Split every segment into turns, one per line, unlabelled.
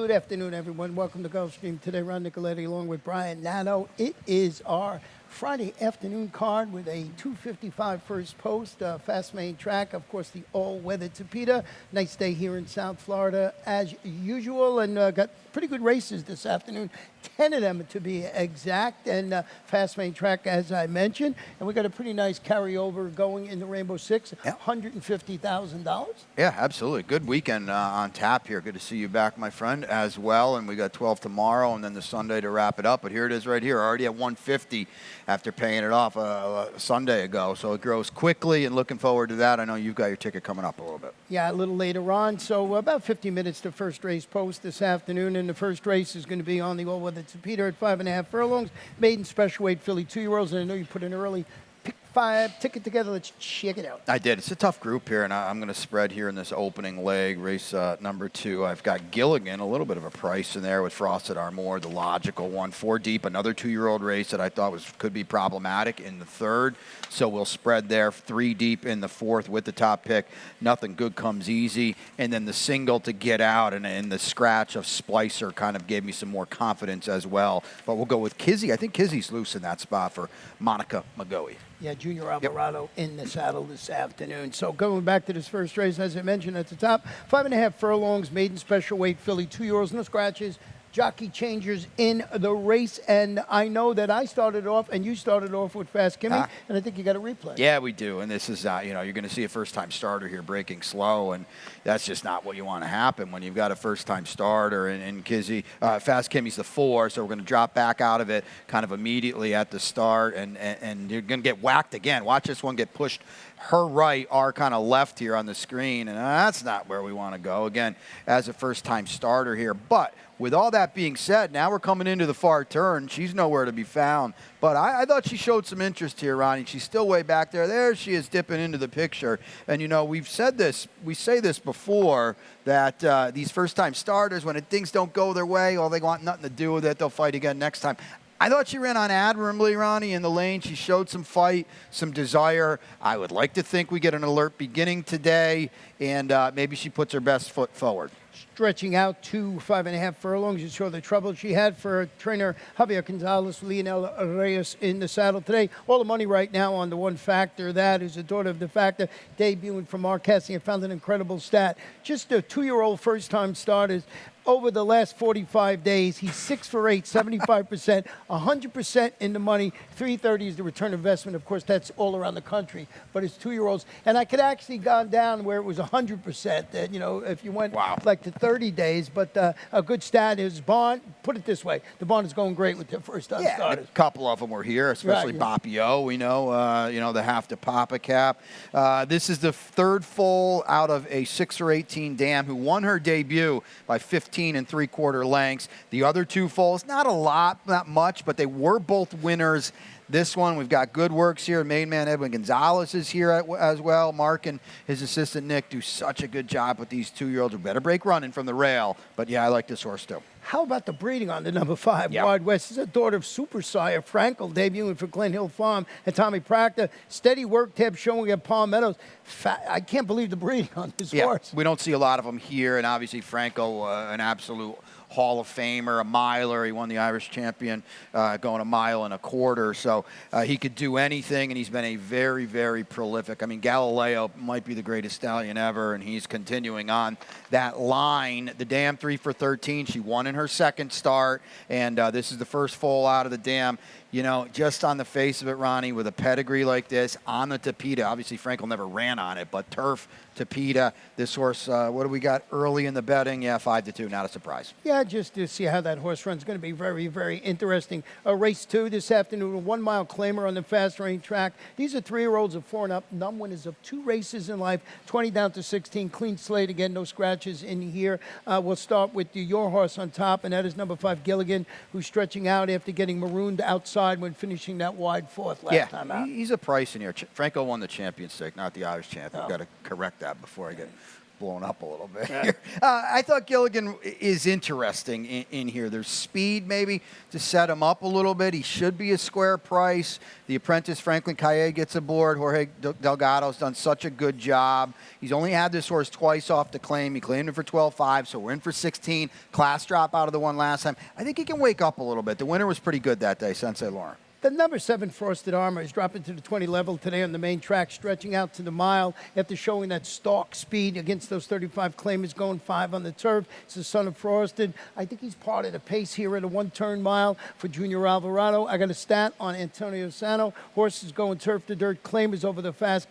Good afternoon, everyone. Welcome to Gulfstream. Today, Ron Nicoletti along with Brian Nano. It is our Friday afternoon card with a 2:55 first post, fast main track. Of course, the all-weather Tapeta. Nice day here in South Florida as usual, and got pretty good races this afternoon. 10 of them to be exact, and fast main track, as I mentioned. And we got a pretty nice carryover going in the Rainbow Six, $150,000.
Yeah, absolutely. Good weekend on tap here. Good to see you back, my friend, as well. And we got 12 tomorrow and then the Sunday to wrap it up. But here it is right here, already at 150 after paying it off a Sunday ago. So it grows quickly, and looking forward to that. I know you've got your ticket coming up a little bit.
Yeah, a little later on. So about 50 minutes to first race post this afternoon. And the first race is going to be on the all-weather Tapeta at 5.5 furlongs. Maiden special weight filly 2-year-olds. And I know you put an early pick 5 ticket together. Let's check it out.
I did. It's a tough group here, and I'm going to spread here in this opening leg, race number 2. I've got Gilligan, a little bit of a price in there with Frosted Armour, the logical one. 4 deep, another 2-year-old race that I thought could be problematic in the third. So we'll spread there. 3 deep in the fourth with the top pick. Nothing good comes easy. And then the single to get out, and the scratch of Splicer kind of gave me some more confidence as well. But we'll go with Kizzy. I think Kizzy's loose in that spot for Monica McGoey.
Yeah, Junior Alvarado in the saddle this afternoon. So going back to this first race, as I mentioned at the top, 5.5 furlongs, maiden special weight filly, 2-year-olds, no scratches. Jockey changers in the race, and I know that I started off and you started off with Fast Kimmy, and I think you got a replay.
Yeah, we do, and this is, you're going to see a first-time starter here breaking slow, and that's just not what you want to happen when you've got a first-time starter, and Kizzy, Fast Kimmy's the 4, so we're going to drop back out of it kind of immediately at the start, and you're going to get whacked again. Watch this one get pushed her right, our kind of left here on the screen, and that's not where we want to go, again, as a first-time starter here, but with all that being said, now we're coming into the far turn. She's nowhere to be found. But I thought she showed some interest here, Ronnie. She's still way back there. There she is dipping into the picture. And, you know, we've said this. We say this before, that these first-time starters, when things don't go their way, or they want nothing to do with it, they'll fight again next time. I thought she ran on admirably, Ronnie, in the lane. She showed some fight, some desire. I would like to think we get an alert beginning today, and maybe she puts her best foot forward.
Stretching out to 5.5 furlongs. You saw the trouble she had for trainer Javier Gonzalez, Leonel Reyes in the saddle today. All the money right now on the one factor. That is the daughter of the factor, debuting from Marquesi. I found an incredible stat. Just a 2-year-old first-time starters. Over the last 45 days, he's 6 for 8, 75%, 100% in the money. 330 is the return investment. Of course, that's all around the country, but it's 2-year-olds. And I could actually gone down where it was 100%. You know, if you went like to 30 days. But a good stat is Bond. Put it this way: the Bond is going great with their first-time starters.
A couple of them were here, especially Boppio. We know, the half to Papa cap. This is the third foal out of a 6 or 18 dam who won her debut by 15 and 3/4 lengths. The other 2 foals, not a lot, not much, but they were both winners. This one, we've got good works here. Main man Edwin Gonzalez is here as well. Mark and his assistant Nick do such a good job with these 2-year-olds who better break running from the rail. But yeah, I like this horse too.
How about the breeding on the number 5, Wide West? This is a daughter of Super Sire Frankel, debuting for Glen Hill Farm and Tommy Proctor. Steady work tab showing at Palm Meadows. I can't believe the breeding on this horse.
We don't see a lot of them here, and obviously Franco, an absolute Hall of Famer, a miler. He won the Irish champion going 1.25 miles. So he could do anything, and he's been a very, very prolific. I mean, Galileo might be the greatest stallion ever, and he's continuing on that line. The dam 3 for 13. She won in her second start, and this is the first foal out of the dam. You know, just on the face of it, Ronnie, with a pedigree like this, on the Tapeta, obviously Frankel never ran on it, but turf, Tapeta, this horse, what do we got early in the betting? Yeah, 5-2, not a surprise.
Yeah, just to see how that horse runs is going to be very, very interesting. Race 2 this afternoon, a 1-mile claimer on the fast range track. These are 3-year-olds of 4 and up, non-winners of 2 races in life, 20 down to 16, clean slate again, no scratches in here. We'll start with your horse on top, and that is number 5, Gilligan, who's stretching out after getting marooned outside when finishing that wide fourth last time out.
He's a price in here. Franco won the champion stake, not the Irish champion. I've got to correct that before I get blown up a little bit here. I thought Gilligan is interesting in here. There's speed maybe to set him up a little bit. He should be a square price. The apprentice, Franklin Calle, gets aboard. Jorge Delgado's done such a good job. He's only had this horse twice off the claim. He claimed him for 12.5, so we're in for 16. Class drop out of the one last time. I think he can wake up a little bit. The winner was pretty good that day, Sensei Lauren.
The number 7 Frosted Armor is dropping to the 20 level today on the main track, stretching out to the mile after showing that stalk speed against those 35 claimers, going 5 on the turf. It's the son of Frosted. I think he's part of the pace here at a one-turn mile for Junior Alvarado. I got a stat on Antonio Sano. Horses going turf to dirt, claimers over the past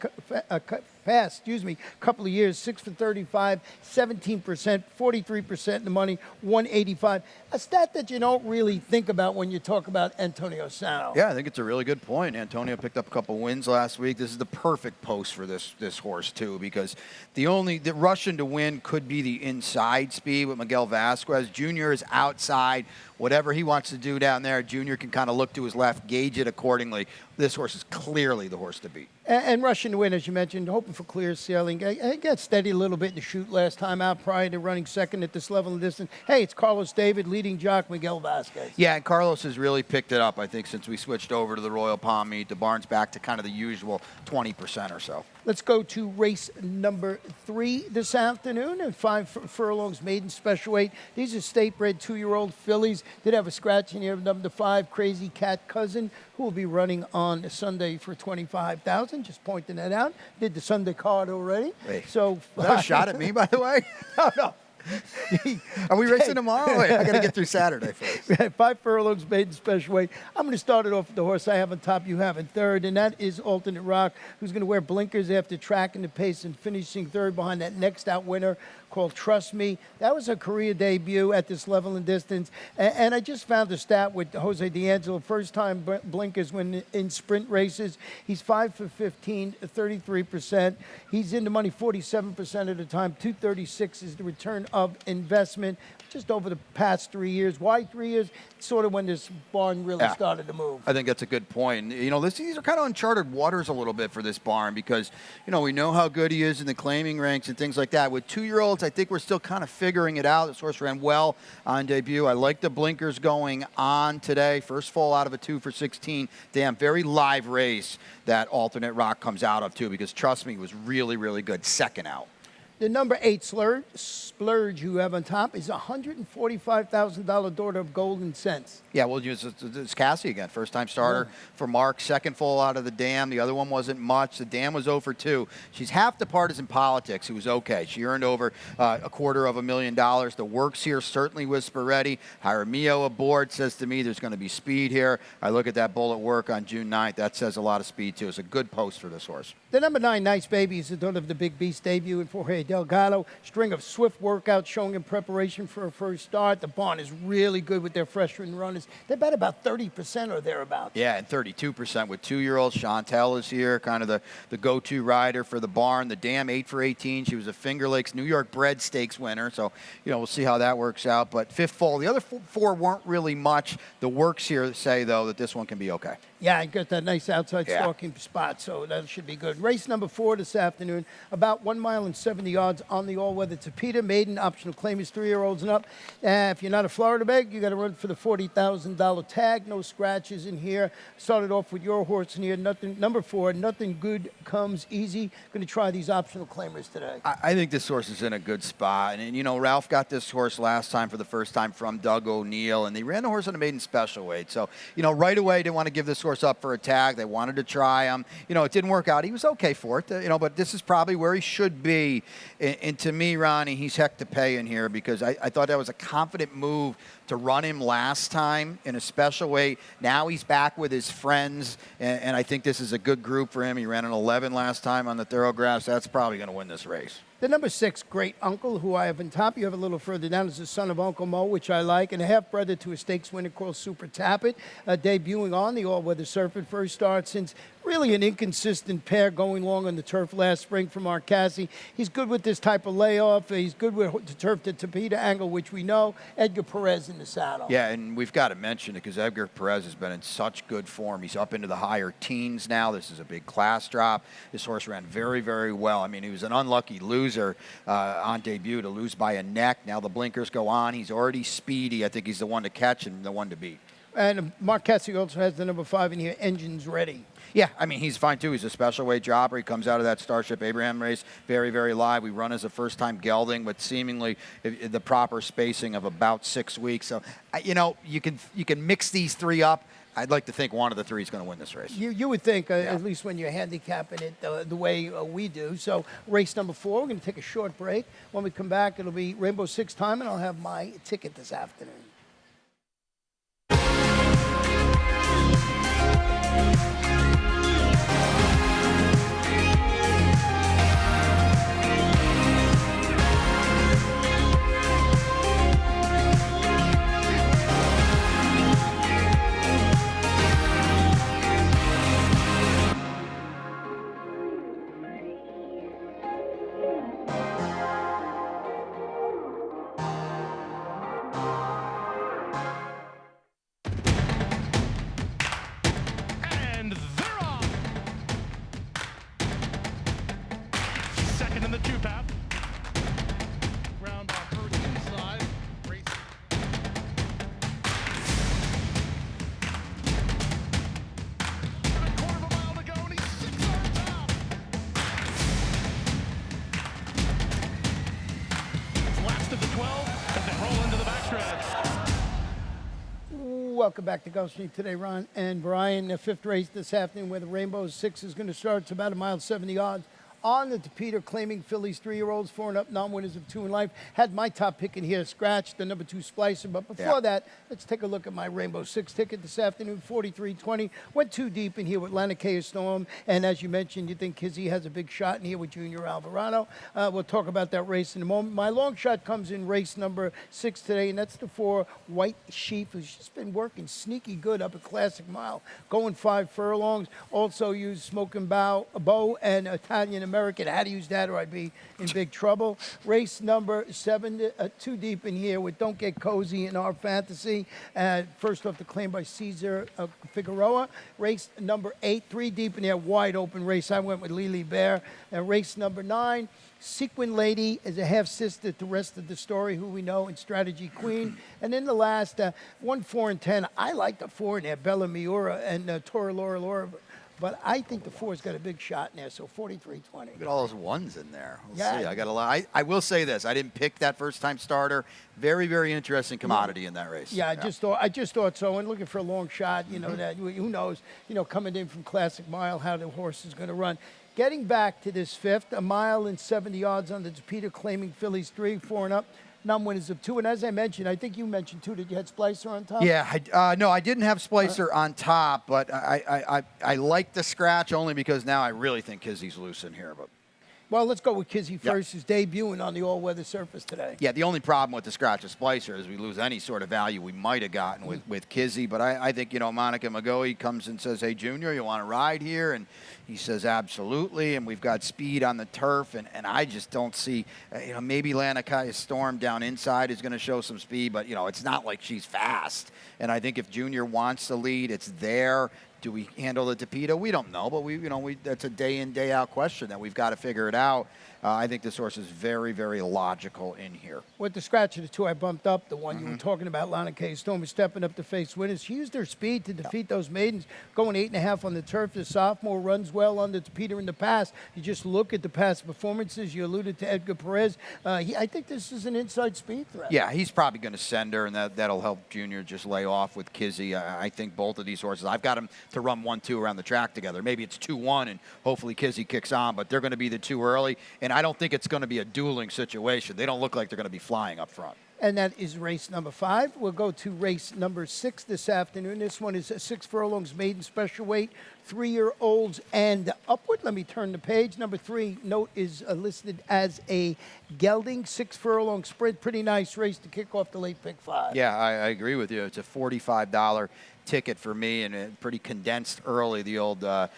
couple of years, 6 for 35, 17%, 43% in the money, 185. A stat that you don't really think about when you talk about Antonio Sano.
Yeah, I think it's a really good point. Antonio picked up a couple wins last week. This is the perfect post for this horse, too, because the Russian to win could be the inside speed with Miguel Vasquez. Junior is outside. Whatever he wants to do down there, Junior can kind of look to his left, gauge it accordingly. This horse is clearly the horse to beat.
And Russian to win, as you mentioned, hoping for clear sailing. I got steady a little bit in the shoot last time out prior to running second at this level and distance. Hey, it's Carlos David, leading jock Miguel Vasquez.
Yeah, and Carlos has really picked it up, I think, since we switched over to the Royal Palm meet. The barn's back to kind of the usual 20% or so.
Let's go to race number 3 this afternoon, and 5 furlongs maiden special weight. These are state-bred 2-year-old fillies. Did have a scratch in here of number 5, Crazy Cat Cousin, who will be running on Sunday for $25,000. Just pointing that out. Did the Sunday card already.
Wait,
so
is that a shot at me, by the way?
no.
Are we racing tomorrow? Wait, I got to get through Saturday first.
5 furlongs maiden special weight. I'm going to start it off with the horse I have on top, you have in third, and that is Alternate Rock, who's going to wear blinkers after tracking the pace and finishing third behind that next out winner called Trust Me. That was her career debut at this level and distance. And I just found a stat with Jose D'Angelo, first time blinkers when in sprint races. He's 5 for 15, 33%. He's in the money 47% of the time. 236 is the return of investment just over the past 3 years. Why 3 years? It's sort of when this barn really started to move.
I think that's a good point. You know, these are kind of uncharted waters a little bit for this barn because, you know, we know how good he is in the claiming ranks and things like that. With 2-year-olds, I think we're still kind of figuring it out. This horse ran well on debut. I like the blinkers going on today. First full out of a 2 for 16. Damn, very live race that Alternate Rock comes out of, too, because Trust Me was really, really good second out.
The number 8 Splurge you have on top is a $145,000 daughter of Golden Sense.
Yeah, well, it's Cassie again. First-time starter for Mark. Second full out of the dam. The other one wasn't much. The dam was 0 for 2. She's half the partisan politics. It was okay. She earned over $250,000. The works here certainly was Sporetti. Jaramillo aboard says to me there's going to be speed here. I look at that bullet work on June 9th. That says a lot of speed, too. It's a good post for this horse.
The number 9 Nice Baby is the daughter of the Big Beast debut in Jorge Delgado. String of swift workouts showing in preparation for a first start. The barn is really good with their freshman runners. They bet about 30% or thereabouts.
Yeah, and 32% with 2-year-olds. Chantel is here, kind of the go-to rider for the barn. The dam, 8 for 18. She was a Finger Lakes New York Bred Stakes winner. So, you know, we'll see how that works out. But 5th full. The other 4 weren't really much. The works here say, though, that this one can be okay.
Yeah, I got that nice outside stalking spot, so that should be good. Race number 4 this afternoon, about 1 mile and 70 yards on the all-weather Tapeta. Maiden optional claim is 3-year-olds and up. If you're not a Florida bag, you got to run for the $40,000 tag. No scratches in here. Started off with your horse in here. Nothing. Number 4, nothing good comes easy. Going to try these optional claimers today.
I think this horse is in a good spot. And, you know, Ralph got this horse last time for the first time from Doug O'Neill, and they ran the horse on a maiden special weight. So, you know, right away, didn't want to give this horse up for a tag. They wanted to try him. You know, it didn't work out. He was okay for it, you know, but this is probably where he should be. And to me, Ronnie, he's heck to pay in here because I thought that was a confident move to run him last time in a special weight. Now he's back with his friends, and I think this is a good group for him. He ran an 11 last time on the Thoroughgrass. That's probably going to win this race.
The number 6, Great Uncle, who I have on top, you have a little further down, is the son of Uncle Mo, which I like, and a half-brother to a stakes winner called Super Tappet, debuting on the all-weather surface. First start since really an inconsistent pair going long on the turf last spring from Mark Cassie. He's good with this type of layoff. He's good with the turf to Tapeta angle, which we know. Edgar Perez in the saddle.
Yeah, and we've got to mention it because Edgar Perez has been in such good form. He's up into the higher teens now. This is a big class drop. This horse ran very, very well. I mean, he was an unlucky loser loser on debut, to lose by a neck. Now the blinkers go on. He's already speedy. I think he's the one to catch and the one to beat.
And Mark Cassie also has the number 5 in here, Engines Ready.
Yeah, I mean, he's fine, too. He's a special weight jobber. He comes out of that Starship Abraham race very, very live. We run as a first-time gelding with seemingly the proper spacing of about 6 weeks. So, you know, you can mix these three up. I'd like to think one of the three is going to win this race.
You would think, at least when you're handicapping it the way we do. So race number 4, we're going to take a short break. When we come back, it'll be Rainbow Six time, and I'll have my ticket this afternoon.
And they're off. Second in the two-path. Round off first inside. Race. A quarter of a mile to go, and he's 6 yards out. It's last of the 12 as they roll into the backstretch.
Welcome back to Gulfstream today, Ron and Brian. The 5th race this afternoon where the Rainbow Six is going to start. It's about 1.70 miles on the Peter claiming fillies, 3-year-olds, 4 and up, non-winners of 2 in life. Had my top pick in here, Scratch, the number 2 Splicer. But before that, let's take a look at my Rainbow Six ticket this afternoon, 43.20. Went too deep in here with Lanakea Storm. And as you mentioned, you think Kizzy has a big shot in here with Junior Alvarado. We'll talk about that race in a moment. My long shot comes in race number 6 today, and that's the 4 White Sheep, who's just been working sneaky good up at Classic Mile, going 5 furlongs. Also use Smoking Bow and Italian American. I had to use that or I'd be in big trouble. Race number 7, too deep in here with Don't Get Cozy in Our Fantasy. First off, the claim by Cesar Figueroa. Race number 8, 3 deep in here, wide open race. I went with Lily Bear. Race number 9, Sequin Lady is a half-sister to Rest of the Story, who we know, and Strategy Queen. And then the last, 1, 4, and 10. I like the 4 in there, Bella Miura and Tora Laura. But I think the 4's got a big shot in there, so 43.20.
Look at all those ones in there. We'll
Yeah.
see. I got a lot. I will say this. I didn't pick that first-time starter. Very, very interesting commodity in that race.
Yeah, I just thought so. And looking for a long shot, you know, that who knows, you know, coming in from Classic Mile, how the horse is going to run. Getting back to this 5th, 1 mile and 70 yards on the Peter claiming fillies, 3, 4 and up. Non-winners of 2. And as I mentioned, I think you mentioned, too, that you had Splicer on top?
Yeah, no, I didn't have Splicer on top, but I like the Scratch only because now I really think Kizzy's loose in here. But
Well, let's go with Kizzy first, who's debuting on the all-weather surface today.
yeah, the only problem with the Scratch of Splicer is we lose any sort of value we might have gotten with Kizzy. But I think, you know, Monica McGoey comes and says, hey, Junior, you want to ride here? And he says, absolutely. And we've got speed on the turf. And I just don't see, you know, maybe Lanakea Storm down inside is going to show some speed. But, you know, it's not like she's fast. And I think if Junior wants to lead, it's there. Do we handle the Tapeta? We don't know, but that's a day in, day out question that we've got to figure it out. I think this horse is very, very logical in here.
With the Scratch of the 2, I bumped up the one you were talking about. Lanakea Storm is stepping up to face winners. She used her speed to defeat those maidens, going 8.5 on the turf. The sophomore runs well under Tapeta in the past. You just look at the past performances. You alluded to Edgar Perez. I think this is an inside speed threat.
Yeah, he's probably going to send her, and that'll help Junior just lay off with Kizzy. I think both of these horses, I've got them to run 1-2 around the track together. Maybe it's 2-1, and hopefully Kizzy kicks on, but they're going to be the 2 early, and I don't think it's going to be a dueling situation. They don't look like they're going to be flying up front.
And that is race number 5. We'll go to race number 6 this afternoon. This one is 6 furlongs maiden special weight, 3-year-olds and upward. Let me turn the page. Number 3, note, is listed as a gelding, 6 furlong sprint. Pretty nice race to kick off the late pick 5.
Yeah, I agree with you. It's a $45 ticket for me, and pretty condensed early. The old the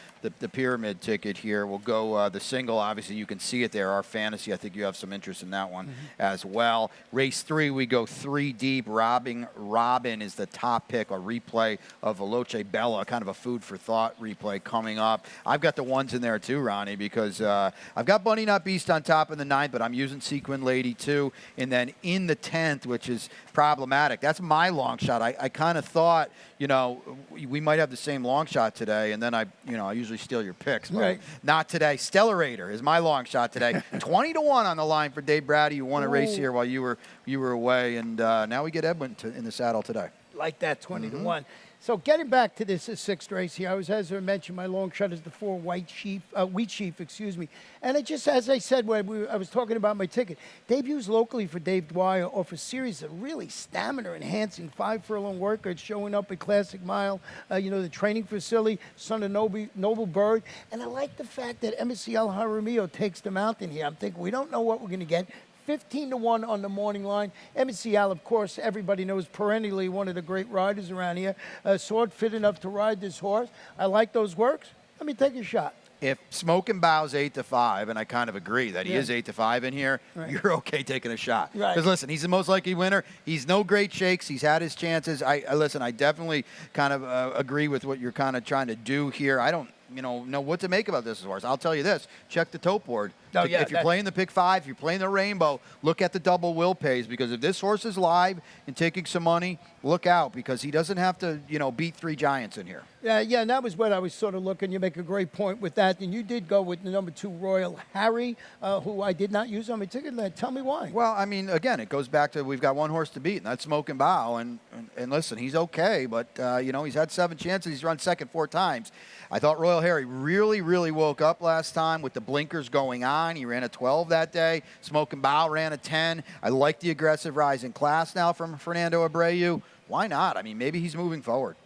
pyramid ticket here. We'll go the single. Obviously, you can see it there. Our fantasy. I think you have some interest in that one as well. Race 3, we go 3 deep. Robin is the top pick. A replay of Veloce Bella, kind of a food for thought replay. play coming up. I've got the ones in there too, Ronnie, because I've got Bunny Not Beast on top in the 9th, but I'm using Sequin Lady too. And then in the 10th, which is problematic, that's my long shot. I kind of thought, we might have the same long shot today, and then I usually steal your picks, but
right.
Not today. Stellarator is my long shot today. 20-1 on the line for Dave Brady, who won a race here while you were away, and now we get Edwin in the saddle today.
Like that, 20-1. So getting back to this 6th race here, as I mentioned, my long shot is the 4 Wheat Sheaf, excuse me. And it just, as I said when I was talking about my ticket, debuts locally for Dave Dwyer off a series of really stamina-enhancing 5 furlong workers showing up at Classic Mile, the training facility, son of Noble Bird. And I like the fact that MSCL Jaramillo takes the mountain here. I'm thinking we don't know what we're going to get. 15-1 on the morning line. MCL, of course, everybody knows, perennially one of the great riders around here. Sword fit enough to ride this horse. I like those works. Let me take a shot.
If Smoking Bow's 8-5, and I kind of agree that he is 8-5 in here, you're okay taking a shot.
Right.
Because listen, he's the most likely winner. He's no great shakes. He's had his chances. I definitely kind of agree with what you're kind of trying to do here. I don't know what to make about this horse. I'll tell you this. Check the tote board.
Oh,
If you're playing the pick 5, if you're playing the rainbow, look at the double will pays, because if this horse is live and taking some money, look out, because he doesn't have to, beat 3 giants in here.
Yeah, and that was what I was sort of looking. You make a great point with that. And you did go with the number 2 Royal Harry, who I did not use on my ticket. Tell me why.
Well, I mean, again, it goes back to we've got one horse to beat, and that's Smoking Bow. And listen, he's okay, but, he's had 7 chances. He's run second 4 times. I thought Royal Harry really, really woke up last time with the blinkers going on. He ran a 12 that day. Smoking Bow ran a 10. I like the aggressive rise in class now from Fernando Abreu. Why not? I mean, maybe he's moving forward.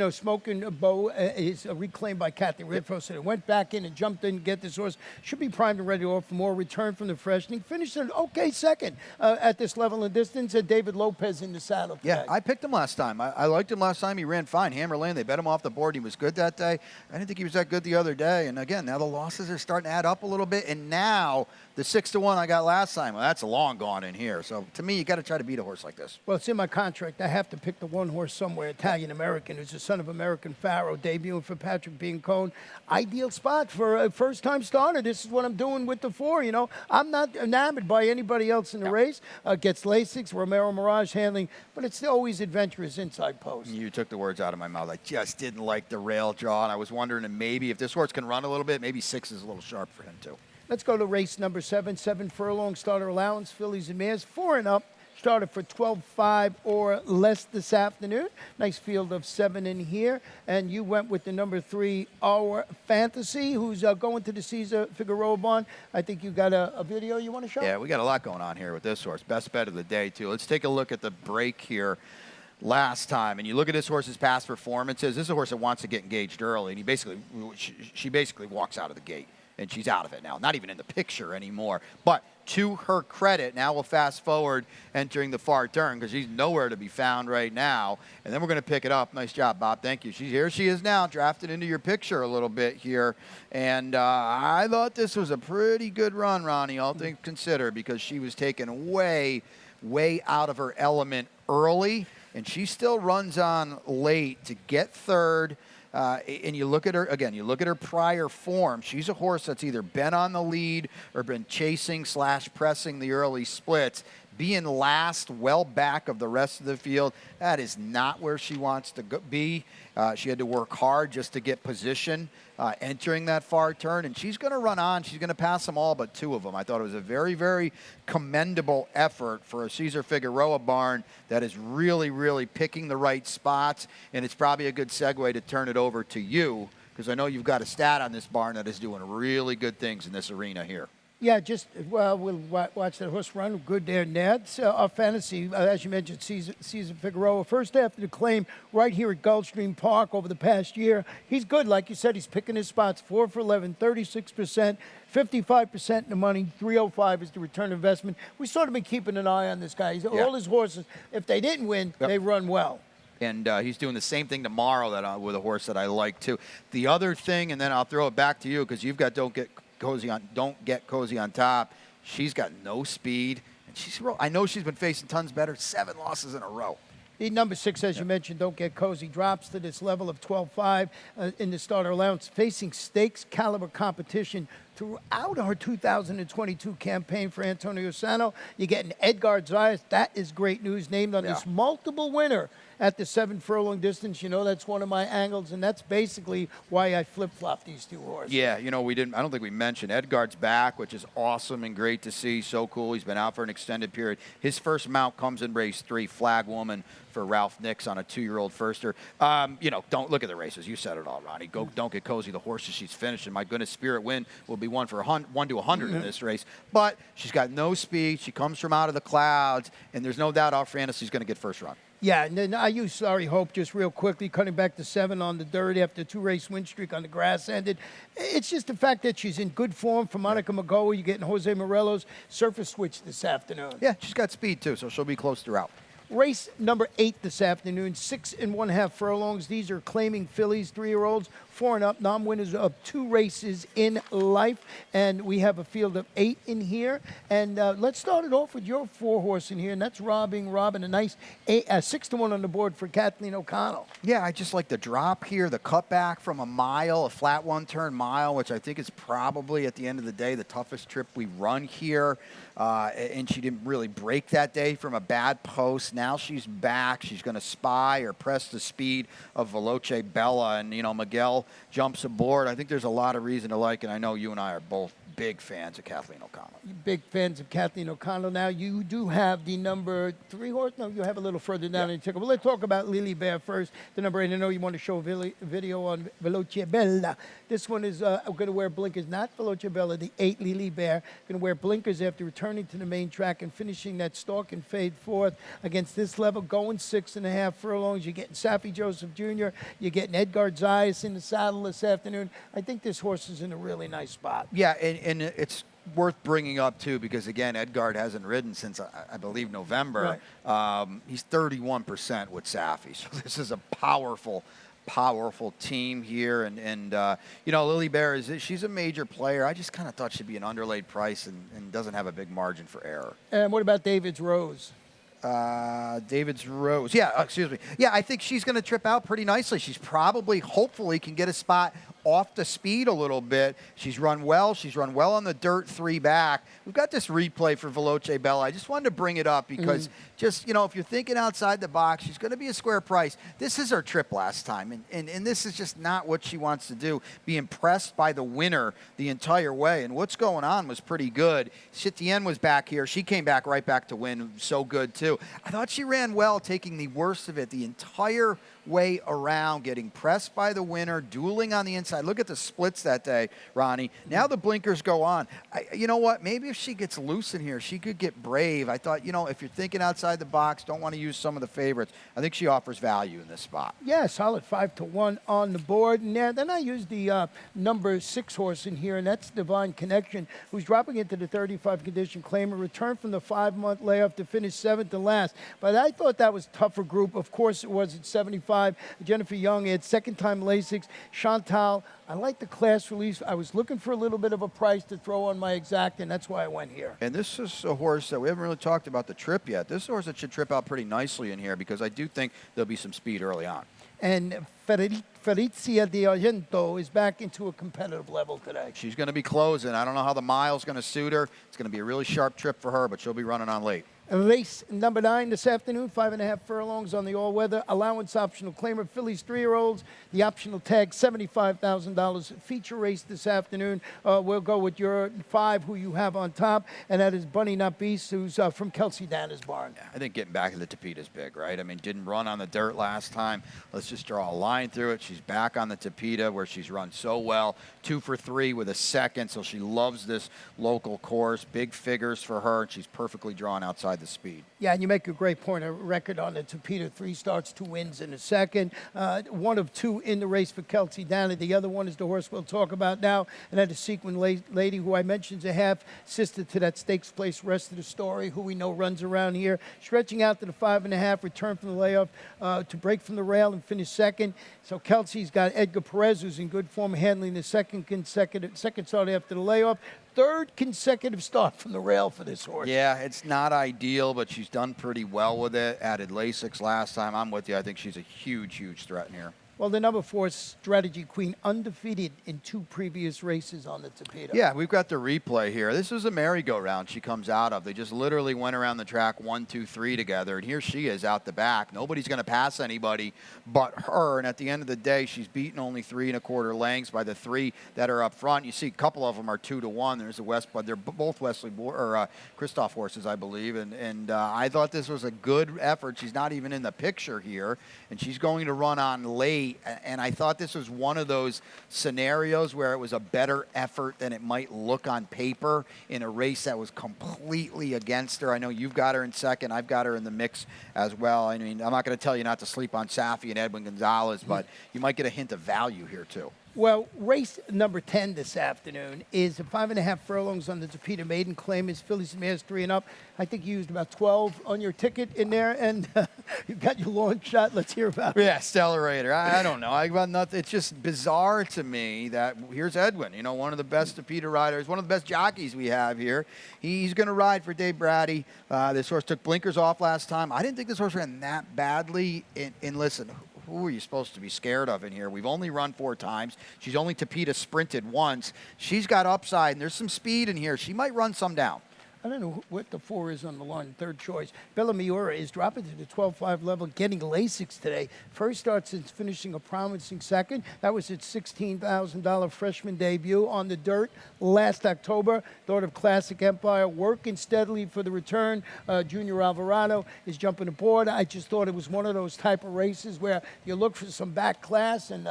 Smoking Bow is reclaimed by Kathy Ridfo, so they went back in and jumped in to get this horse. Should be primed and ready to offer more. Return from the freshening. Finished an okay second at this level and distance. David Lopez in the saddle today.
Yeah, I picked him last time. I liked him last time. He ran fine. Hammer Lane, they bet him off the board. He was good that day. I didn't think he was that good the other day. And again, now the losses are starting to add up a little bit. And now the 6-1 I got last time, well, that's long gone in here. So to me, you got to try to beat a horse like this.
Well, it's in my contract. I have to pick the one horse somewhere, Italian-American, who's the son of American Pharaoh, debuting for Patrick Biancone. Ideal spot for a first-time starter. This is what I'm doing with the 4, I'm not enamored by anybody else in the race. Gets Lasix, Romero Mirage handling, but it's always adventurous inside post.
You took the words out of my mouth. I just didn't like the rail draw, and I was wondering maybe if this horse can run a little bit, maybe 6 is a little sharp for him too.
Let's go to race number 7, 7 furlong starter allowance, fillies and mares, 4 and up. Started for 12.5 or less this afternoon. Nice field of 7 in here. And you went with the number 3, Our Fantasy, who's going to the Cesar Figueroa barn. I think you got a video you want to show?
Yeah, we got a lot going on here with this horse. Best bet of the day, too. Let's take a look at the break here last time. And you look at this horse's past performances. This is a horse that wants to get engaged early. And she basically walks out of the gate. And she's out of it now. Not even in the picture anymore. But to her credit, now we'll fast forward entering the far turn because she's nowhere to be found right now. And then we're going to pick it up. Nice job, Bob. Thank you. Here she is now, drafted into your picture a little bit here. And I thought this was a pretty good run, Ronnie, all things considered, because she was taken way, way out of her element early. And she still runs on late to get third. And you look at her, again, you look at her prior form. She's a horse that's either been on the lead or been chasing / pressing the early splits. Being last, well back of the rest of the field, that is not where she wants to be. She had to work hard just to get position entering that far turn, and she's going to run on. She's going to pass them all but 2 of them. I thought it was a very, very commendable effort for a Cesar Figueroa barn that is really, really picking the right spots, and it's probably a good segue to turn it over to you, because I know you've got a stat on this barn that is doing really good things in this arena here.
Yeah, we'll watch that horse run. Good there, Ned. So our fantasy, as you mentioned, Cesar Figueroa, first after the claim right here at Gulfstream Park over the past year. He's good, like you said. He's picking his spots. 4 for 11, 36%, 55% in the money. 305 is the return investment. We sort of been keeping an eye on this guy. All his horses, if they didn't win, they run well.
And he's doing the same thing tomorrow with a horse that I like too. The other thing, and then I'll throw it back to you because you've got Don't Get Cozy on top. She's got no speed, and I know she's been facing tons better. 7 losses in a row.
The number 6, as you mentioned, Don't Get Cozy, drops to this level of 12.5 in the starter allowance, facing stakes caliber competition throughout our 2022 campaign for Antonio Sano. You're getting Edgar Zayas. That is great news. Named on this multiple winner at the 7 furlong distance. You know, that's one of my angles, and that's basically why I flip-flop these two horses.
Yeah, you know, I don't think we mentioned Edgard's back, which is awesome and great to see. So cool. He's been out for an extended period. His first mount comes in race 3, Flag Woman for Ralph Nix on a 2-year-old firster. You know, don't look at the races. You said it all, Ronnie. Don't Get Cozy. The horses she's finishing. My goodness, Spirit Win will be 1 to 100 in this race. But she's got no speed. She comes from out of the clouds, and there's no doubt our Fantasy's going to get first run.
Yeah, and then I use Sorry Hope just real quickly, cutting back to 7 on the dirt after a 2-race win streak on the grass ended. It's just the fact that she's in good form. For Monica Magoa, you're getting Jose Morelos surface switch this afternoon.
Yeah, she's got speed too, so she'll be close throughout.
Race number 8 this afternoon, 6½ furlongs. These are claiming fillies, 3-year-olds, 4 and up, non-winners of 2 races in life. And we have a field of 8 in here. And let's start it off with your 4-horse in here, and that's Robin. A nice 6-1 on the board for Kathleen O'Connell.
Yeah, I just like the drop here, the cutback from a mile, a flat 1-turn mile, which I think is probably, at the end of the day, the toughest trip we run here. And she didn't really break that day from a bad post. Now she's back. She's going to spy or press the speed of Veloce Bella. And, you know, Miguel jumps aboard. I think there's a lot of reason to like it. I know you and I are both big fans of Kathleen O'Connell.
Big fans of Kathleen O'Connell. Now, you do have the number 3 horse. No, you have a little further down in the ticker. But let's talk about Lily Bear first. The number 8. I know you want to show a video on Veloce Bella. This one is going to wear blinkers. Not Veloce Bella, the 8 Lily Bear. Going to wear blinkers after returning to the main track and finishing that stalk and fade 4th against this level, going 6½ furlongs. You're getting Safi Joseph Jr. You're getting Edgar Zayas in the saddle this afternoon. I think this horse is in a really nice spot.
Yeah, and it's worth bringing up, too, because, again, Edgard hasn't ridden since, I believe, November.
Right.
He's 31% with Safi, so this is a powerful team here. And you know, Lily Bear, she's a major player. I just kind of thought she'd be an underlaid price and doesn't have a big margin for error.
And what about David's Rose?
David's Rose. Yeah, excuse me. Yeah, I think she's going to trip out pretty nicely. She's probably, hopefully, can get a spot off the speed a little bit. She's run well. She's run well on the dirt 3 back. We've got this replay for Veloce Bella. I just wanted to bring it up because just, you know, if you're thinking outside the box, she's going to be a square price. This is her trip last time, and this is just not what she wants to do. Be impressed by the winner the entire way, and what's going on was pretty good. Chitienne was back here. She came back right back to win. So good, too. I thought she ran well, taking the worst of it the entire way around, getting pressed by the winner, dueling on the inside. Look at the splits that day, Ronnie. Now the blinkers go on. You know what? Maybe if she gets loose in here, she could get brave. I thought, you know, if you're thinking outside the box, don't want to use some of the favorites, I think she offers value in this spot.
Yeah, solid 5 to 1 on the board. And then I used the number 6 horse in here, and that's Divine Connection, who's dropping into the 35 condition claimer, returned from the 5-month layoff to finish 7th and last. But I thought that was a tougher group. Of course, it was at 75. Jennifer Young had second-time Lasix. Chantal, I like the class release. I was looking for a little bit of a price to throw on my exact, and that's why I went here.
And this is a horse that we haven't really talked about the trip yet. This is a horse that should trip out pretty nicely in here because I do think there'll be some speed early on.
And Felicia de Argento is back into a competitive level today.
She's going to be closing. I don't know how the mile's going to suit her. It's going to be a really sharp trip for her, but she'll be running on late.
Race number 9 this afternoon, 5½ furlongs on the all-weather. Allowance optional claimer, Phillies 3-year-olds. The optional tag, $75,000. Feature race this afternoon. We'll go with your 5 who you have on top, and that is Bunny Not Beast, who's from Kelsey Danner's barn.
Yeah, I think getting back to the Tapeta is big, right? I mean, didn't run on the dirt last time. Let's just draw a line through it. She's back on the Tapeta where she's run so well. 2 for 3 with a second, so she loves this local course. Big figures for her, and she's perfectly drawn outside the speed.
Yeah, and you make a great point. A record on the Tapeta, 3 starts, 2 wins in a second. 1 of 2 in the race for Kelsey Danner. The other one is the horse we'll talk about now, and that is Sequin Lady, who I mentioned is a half-sister to that Stakes Place Rest of the Story, who we know runs around here. Stretching out to the 5½, return from the layoff to break from the rail and finish second. So Kelsey's got Edgar Perez, who's in good form, handling the second start after the layoff. 3rd consecutive start from the rail for this horse.
Yeah, it's not ideal. deal, but she's done pretty well with it. Added Lasix last time. I'm with you. I think she's a huge, huge threat in here.
Well, the number 4 Strategy Queen, undefeated in 2 previous races on the Tapeta.
Yeah, we've got the replay here. This is a merry-go-round she comes out of. They just literally went around the track 1, 2, 3 together, and here she is out the back. Nobody's going to pass anybody but her, and at the end of the day, she's beaten only 3 1/4 lengths by the 3 that are up front. You see a couple of them are 2 to 1. There's a Westbud. They're both Christoph horses, I believe, and I thought this was a good effort. She's not even in the picture here, and she's going to run on late. And I thought this was one of those scenarios where it was a better effort than it might look on paper in a race that was completely against her. I know you've got her in second. I've got her in the mix as well. I mean, I'm not going to tell you not to sleep on Safi and Edwin Gonzalez, but you might get a hint of value here too.
Well, race number 10 this afternoon is 5.5 furlongs on the Tapeta Maiden Claim. Is fillies and mares 3 and up. I think you used about 12 on your ticket in there, and you got your long shot. Let's hear about it.
Yeah, Stellarator. I don't know. I got nothing. It's just bizarre to me that here's Edwin, you know, one of the best Tapeta riders, one of the best jockeys we have here. He's going to ride for Dave Brady. This horse took blinkers off last time. I didn't think this horse ran that badly. And listen, who are you supposed to be scared of in here? We've only run 4 times. She's only Tapeta sprinted once. She's got upside, and there's some speed in here. She might run some down.
I don't know what the 4 is on the line, third choice. Bella Miura is dropping to the 12.5 level, getting Lasix today. First start since finishing a promising second. That was its $16,000 freshman debut on the dirt last October. Daughter of Classic Empire, working steadily for the return. Junior Alvarado is jumping aboard. I just thought it was one of those type of races where you look for some back class and,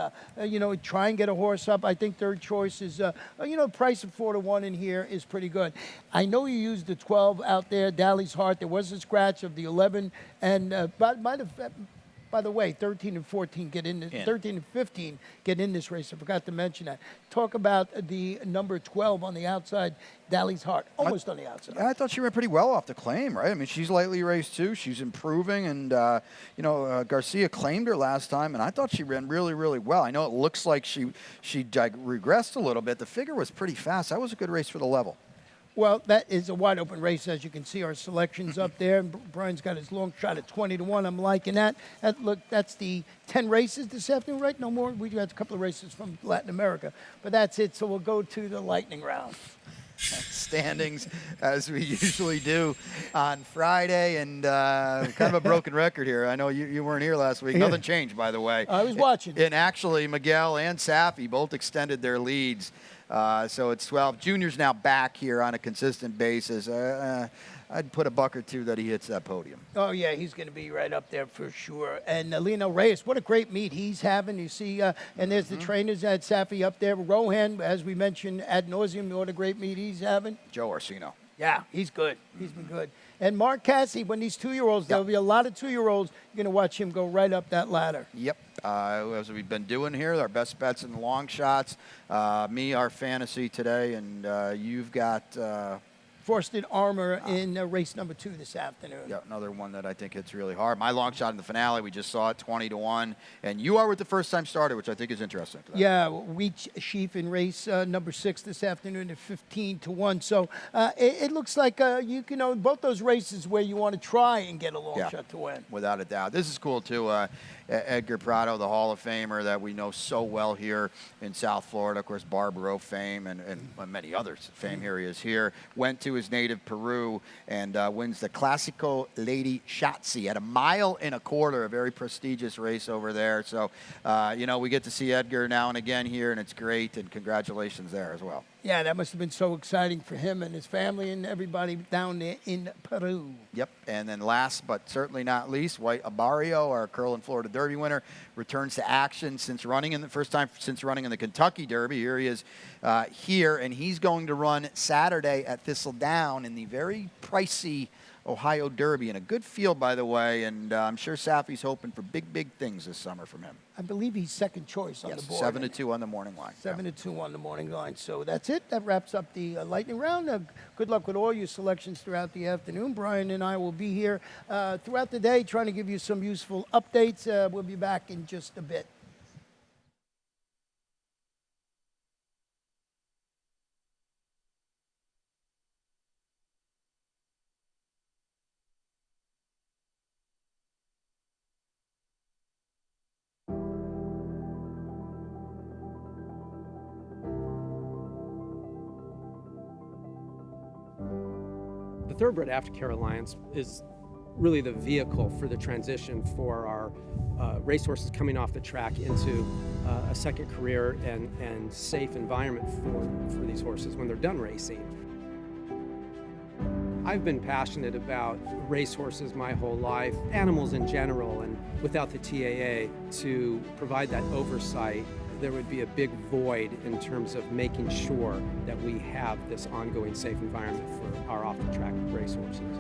you know, try and get a horse up. I think third choice is, you know, price of 4 to 1 in here is pretty good. I know you used the 12 out there, Dally's Heart. There was a scratch of the 11, and by the way, 13 and 14 get in. 13 and 15 get in this race. I forgot to mention that. Talk about the number 12 on the outside, Dally's Heart, almost on the outside.
I thought she ran pretty well off the claim, right? I mean, she's lightly raced too. She's improving, and you know, Garcia claimed her last time, and I thought she ran really, really well. I know it looks like she regressed a little bit. The figure was pretty fast. That was a good race for the level.
Well, that is a wide open race, as you can see. Our selections up there. Brian's got his long shot at 20 to 1. I'm liking that. Look, that's the 10 races this afternoon, right? No more. We got a couple of races from Latin America, but that's it. So we'll go to the lightning round.
Standings as we usually do on Friday, and kind of a broken record here. I know you weren't here last week. Nothing changed, by the way.
I was watching.
And actually, Miguel and Safi both extended their leads. So it's 12. Junior's now back here on a consistent basis. I'd put a buck or two that he hits that podium.
Oh, yeah, he's going to be right up there for sure. And Lionel Reyes, what a great meet he's having. You see, and there's the trainers at Safi up there. Rohan, as we mentioned ad nauseum, what a great meet he's having.
Joe Orsino.
Yeah, he's good. He's been good. And Mark Cassie, when these 2-year-olds, there'll be a lot of 2-year-olds, you're going to watch him go right up that ladder.
Yep. As we've been doing here, our best bets in the long shots. Me, our fantasy today, and you've got...
Forsted Armor in race number 2 this afternoon.
Yeah, another one that I think hits really hard. My long shot in the finale, we just saw it, 20 to 1. And you are with the first-time starter, which I think is interesting.
Yeah, Wheat Sheaf in race number 6 this afternoon at 15 to 1. So it looks like you know both those races where you want to try and get a long shot to win.
Without a doubt. This is cool, too. Edgar Prado, the Hall of Famer that we know so well here in South Florida. Of course, Barbaro fame and many others fame here he is here. Went to his native Peru and wins the Classico Lady Schatzi at 1.25 miles, a very prestigious race over there. So, you know, we get to see Edgar now and again here, and it's great, and congratulations there as well.
Yeah, that must have been so exciting for him and his family and everybody down there in Peru.
Yep, and then last but certainly not least, White Abario, our Curlin Florida Derby winner, returns to action since running in the first time since running in the Kentucky Derby. Here he is here, and he's going to run Saturday at Thistledown in the very pricey Ohio Derby, in a good field, by the way, and I'm sure Safi's hoping for big, big things this summer from him.
I believe he's second choice on the board.
7 to 2 on the morning line.
7 to 2 on the morning line. So that's it. That wraps up the lightning round. Good luck with all your selections throughout the afternoon. Brian and I will be here throughout the day trying to give you some useful updates. We'll be back in just a bit.
The Thoroughbred Aftercare Alliance is really the vehicle for the transition for our racehorses coming off the track into a second career and safe environment for these horses when they're done racing. I've been passionate about racehorses my whole life, animals in general, and without the TAA to provide that oversight, there would be a big void in terms of making sure that we have this ongoing safe environment for our off-the-track racehorses.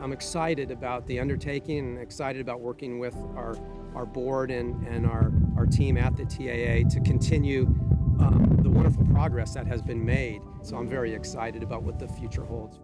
I'm excited about the undertaking and excited about working with our board and our team at the TAA to continue the wonderful progress that has been made. So I'm very excited about what the future holds.